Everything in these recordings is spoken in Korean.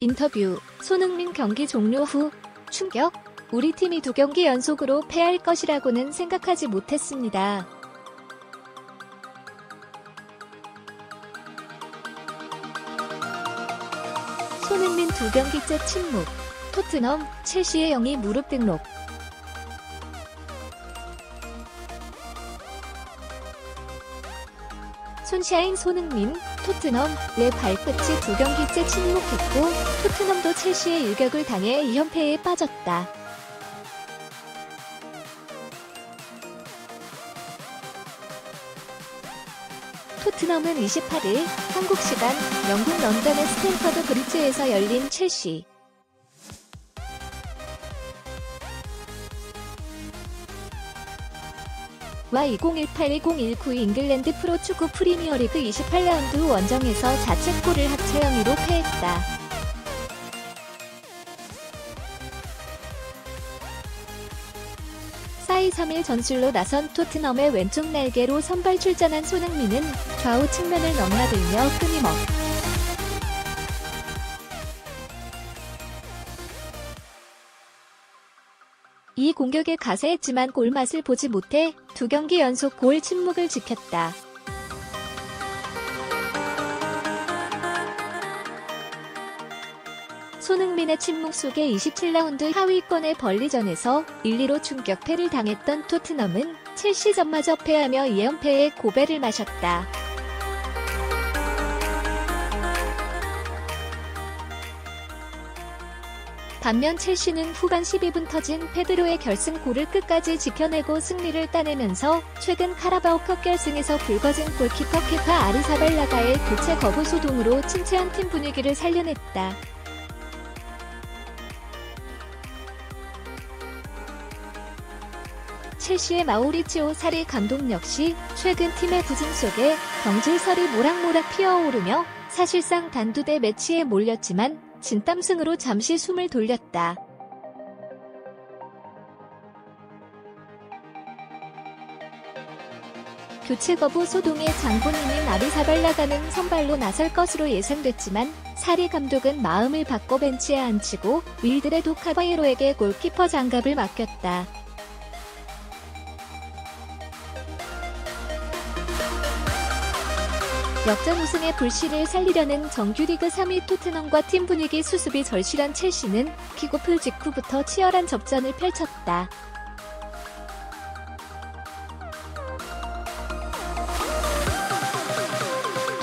인터뷰. 손흥민 경기 종료 후 충격? 우리 팀이 2경기 연속으로 패할 것이라고는 생각하지 못했습니다. 손흥민 2경기째 침묵. 토트넘, 첼시의 영입 무릎 등록. 손샤인 손흥민, 토트넘, 내 발끝이 2경기째 침묵했고 토트넘도 첼시의 일격을 당해 2연패에 빠졌다. 토트넘은 28일 한국 시간 영국 런던의 스탠퍼드 브리지에서 열린 첼시 와 2018-2019 잉글랜드 프로축구 프리미어리그 28라운드 원정에서 자책골을 합체 0-2로 패했다. 사이 3일 전술로 나선 토트넘의 왼쪽 날개로 선발 출전한 손흥민은 좌우 측면을 넘나들며 이 공격에 가세했지만 골맛을 보지 못해 2경기 연속 골 침묵을 지켰다. 손흥민의 침묵 속에 27라운드 하위권의 벌리전에서 1-2로 충격패를 당했던 토트넘은 첼시전마저 패하며 2연패의 고배를 마셨다. 반면 첼시는 후반 12분 터진 페드로의 결승골을 끝까지 지켜내고 승리를 따내면서 최근 카라바오컵 결승에서 불거진 골키퍼 케파 아리사발라가의 교체 거부 소동으로 침체한 팀 분위기를 살려냈다. 첼시의 마우리치오 사리 감독 역시 최근 팀의 부진 속에 경질설이 모락모락 피어오르며 사실상 단두대 매치에 몰렸지만 진땀승으로 잠시 숨을 돌렸다. 교체 거부 소동의 장본인인 아리사발라가는 선발로 나설 것으로 예상됐지만 사리 감독은 마음을 바꿔 벤치에 앉히고 윌드레도 카바예로에게 골키퍼 장갑을 맡겼다. 역전 우승의 불씨를 살리려는 정규리그 3위 토트넘과 팀 분위기 수습이 절실한 첼시는 킥오프 직후부터 치열한 접전을 펼쳤다.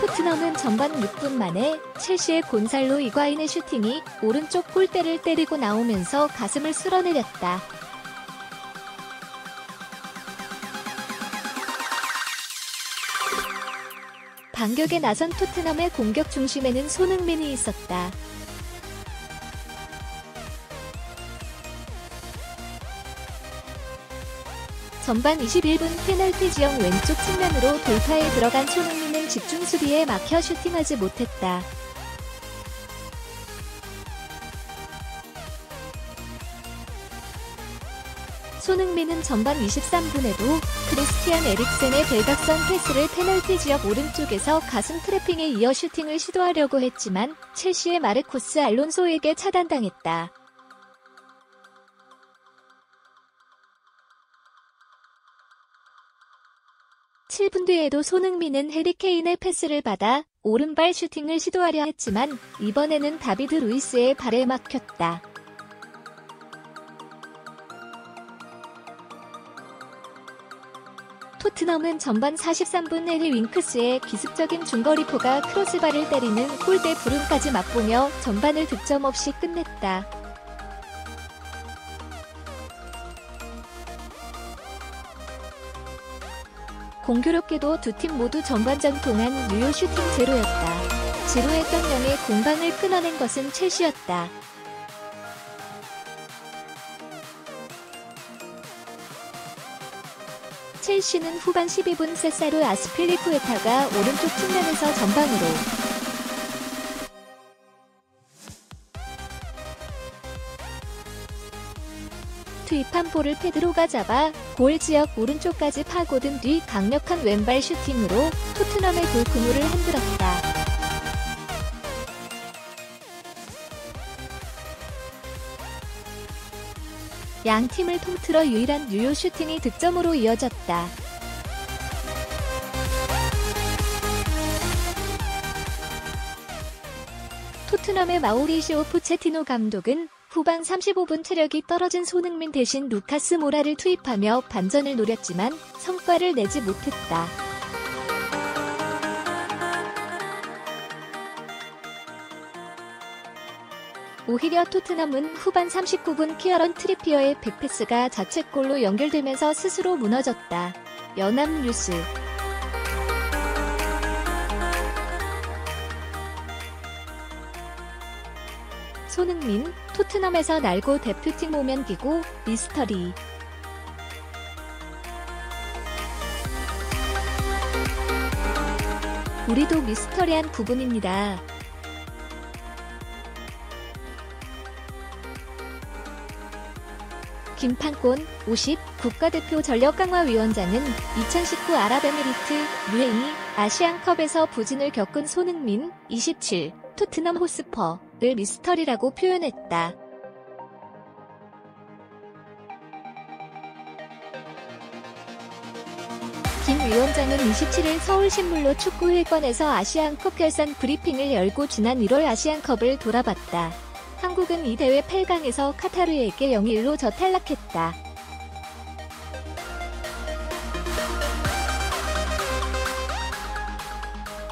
토트넘은 전반 6분 만에 첼시의 곤살로 이과인의 슈팅이 오른쪽 골대를 때리고 나오면서 가슴을 쓸어내렸다. 반격에 나선 토트넘의 공격 중심에는 손흥민이 있었다. 전반 21분 페널티 지역 왼쪽 측면으로 돌파에 들어간 손흥민은 집중 수비에 막혀 슈팅하지 못했다. 손흥민은 전반 23분에도 크리스티안 에릭센의 대각선 패스를 페널티 지역 오른쪽에서 가슴 트래핑에 이어 슈팅을 시도하려고 했지만 첼시의 마르코스 알론소에게 차단당했다. (7분) 뒤에도 손흥민은 해리케인의 패스를 받아 오른발 슈팅을 시도하려 했지만 이번에는 다비드 루이스의 발에 막혔다. 토트넘은 전반 43분 해리 윙크스의 기습적인 중거리포가 크로스바를 때리는 골대 불운까지 맛보며 전반을 득점 없이 끝냈다. 공교롭게도 두 팀 모두 전반전 동안 유효 슈팅 제로였다. 지루했던 영의 공방을 끊어낸 것은 첼시였다. 첼시는 후반 12분 세사루 아스필리쿠에타가 오른쪽 측면에서 전방으로 투입한 볼을 페드로가 잡아 골 지역 오른쪽까지 파고든 뒤 강력한 왼발 슈팅으로 토트넘의 골 그물을 흔들었다. 양 팀을 통틀어 유일한 유효 슈팅이 득점으로 이어졌다. 토트넘의 마우리시오 포체티노 감독은 후반 35분 체력이 떨어진 손흥민 대신 루카스 모라를 투입하며 반전을 노렸지만 성과를 내지 못했다. 오히려 토트넘은 후반 39분 키어런 트리피어의 백패스가 자책골로 연결되면서 스스로 무너졌다. 연합뉴스 손흥민, 토트넘에서 날고 대표팀 오면 기고, 미스터리. 우리도 미스터리한 부분입니다. 김판곤, 50, 국가대표 전력강화위원장은 2019 아랍에미리트, UAE, 아시안컵에서 부진을 겪은 손흥민, 27, 토트넘 호스퍼를 미스터리라고 표현했다. 김 위원장은 27일 서울신문로 축구회관에서 아시안컵 결산 브리핑을 열고 지난 1월 아시안컵을 돌아봤다. 한국은 이 대회 8강에서 카타르에게 0-1로 저탈락했다.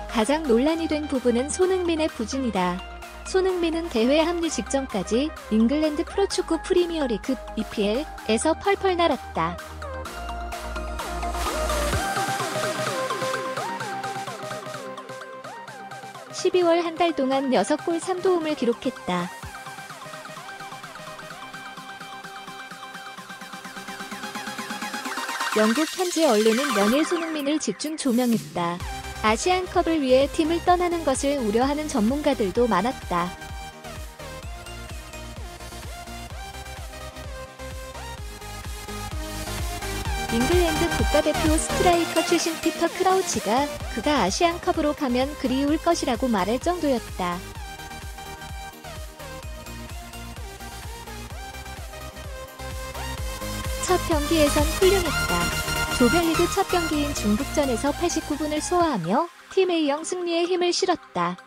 가장 논란이 된 부분은 손흥민의 부진이다. 손흥민은 대회 합류 직전까지 잉글랜드 프로축구 프리미어리그 EPL에서 펄펄 날았다. (12월) 한 달 동안 6골 3도움을 기록했다. 영국 현지 언론은 명예 손흥민을 집중 조명했다. 아시안컵을 위해 팀을 떠나는 것을 우려하는 전문가들도 많았다. 잉글랜드 국가대표 스트라이커 출신 피터 크라우치가 그가 아시안컵으로 가면 그리울 것이라고 말할 정도였다. 첫 경기에선 훌륭했다. 조별리그 첫 경기인 중국전에서 89분을 소화하며 팀 A형 승리에 힘을 실었다.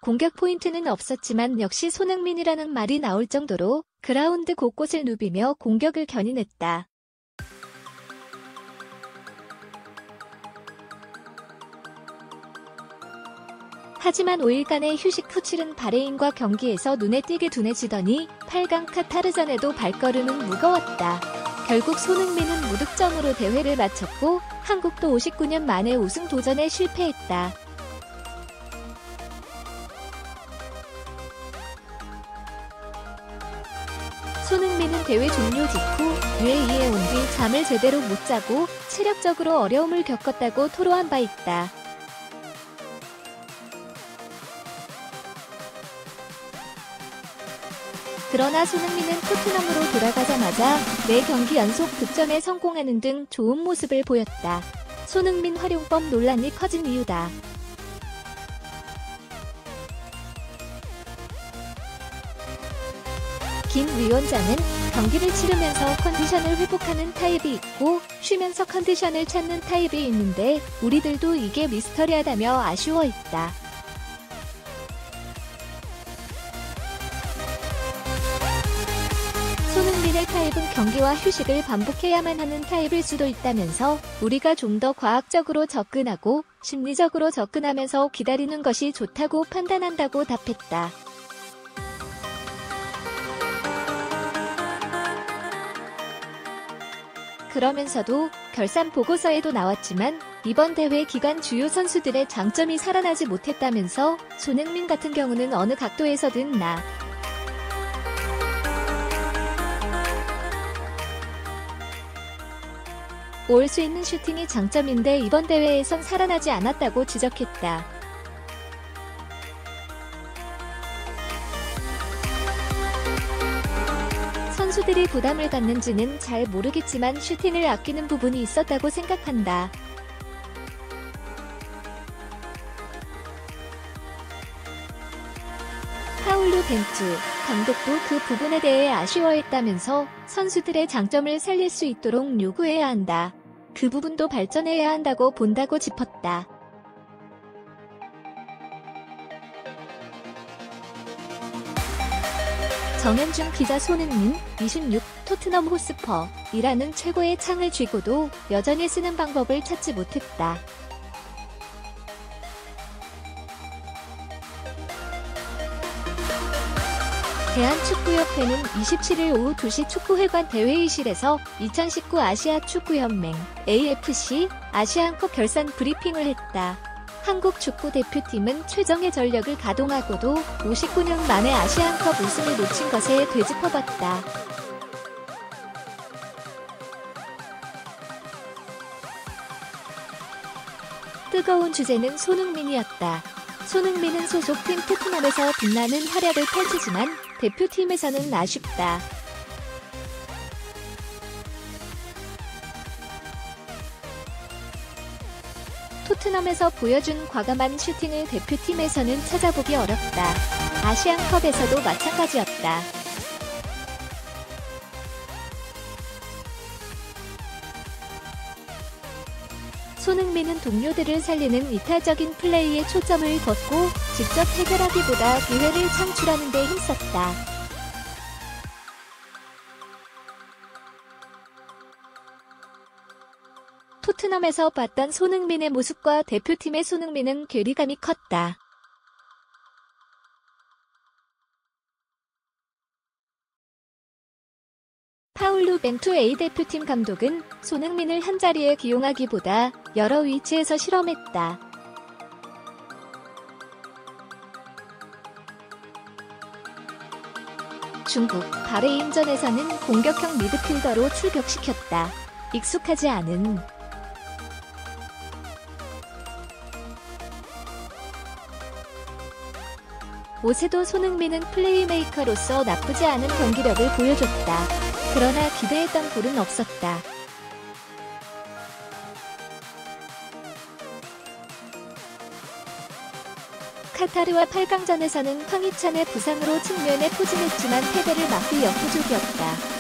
공격 포인트는 없었지만 역시 손흥민이라는 말이 나올 정도로 그라운드 곳곳을 누비며 공격을 견인했다. 하지만 5일간의 휴식 후 치른 바레인과 경기에서 눈에 띄게 둔해지더니 8강 카타르전에도 발걸음은 무거웠다. 결국 손흥민은 무득점으로 대회를 마쳤고 한국도 59년 만에 우승 도전에 실패했다. 손흥민은 대회 종료 직후 UAE에 온 뒤 잠을 제대로 못 자고 체력적으로 어려움을 겪었다고 토로한 바 있다. 그러나 손흥민은 토트넘으로 돌아가자마자 4경기 연속 득점에 성공하는 등 좋은 모습을 보였다. 손흥민 활용법 논란이 커진 이유다. 김 위원장은 경기를 치르면서 컨디션을 회복하는 타입이 있고 쉬면서 컨디션을 찾는 타입이 있는데 우리들도 이게 미스터리하다며 아쉬워했다. 손흥민의 타입은 경기와 휴식을 반복해야만 하는 타입일 수도 있다면서 우리가 좀 더 과학적으로 접근하고 심리적으로 접근하면서 기다리는 것이 좋다고 판단한다고 답했다. 그러면서도 결산 보고서에도 나왔지만 이번 대회 기간 주요 선수들의 장점이 살아나지 못했다면서 손흥민 같은 경우는 어느 각도에서든 올 수 있는 슈팅이 장점인데 이번 대회에선 살아나지 않았다고 지적했다. 선수들이 부담을 갖는지는 잘 모르겠지만 슈팅을 아끼는 부분이 있었다고 생각한다. 벤투 감독도 그 부분에 대해 아쉬워했다면서 선수들의 장점을 살릴 수 있도록 요구해야 한다. 그 부분도 발전해야 한다고 본다고 짚었다. 정현준 기자 손흥민, 26, 토트넘 호스퍼, 이라는 최고의 창을 쥐고도 여전히 쓰는 방법을 찾지 못했다. 대한축구협회는 27일 오후 2시 축구회관 대회의실에서 2019 아시아 축구연맹 AFC 아시안컵 결산 브리핑을 했다. 한국 축구대표팀은 최정예 전력을 가동하고도 59년 만에 아시안컵 우승을 놓친 것에 되짚어봤다. 뜨거운 주제는 손흥민이었다. 손흥민은 소속팀 토트넘에서 빛나는 활약을 펼치지만 대표팀에서는 아쉽다. 토트넘에서 보여준 과감한 슈팅을 대표팀에서는 찾아보기 어렵다. 아시안컵에서도 마찬가지였다. 손흥민은 동료들을 살리는 이탈적인 플레이에 초점을 뒀고 직접 해결하기보다 기회를 창출하는 데 힘썼다. 토트넘에서 봤던 손흥민의 모습과 대표팀의 손흥민은 괴리감이 컸다. 파울루 벤투 A대표팀 감독은 손흥민을 한자리에 기용하기보다 여러 위치에서 실험했다. 중국 바레인전에서는 공격형 미드필더로 출격시켰다. 익숙하지 않은 올해도 손흥민은 플레이메이커로서 나쁘지 않은 경기력을 보여줬다. 그러나 기대했던 골은 없었다. 카타르와 8강전에서는 황희찬의 부상으로 측면에 포진했지만 패배를 막기 역부족이었다.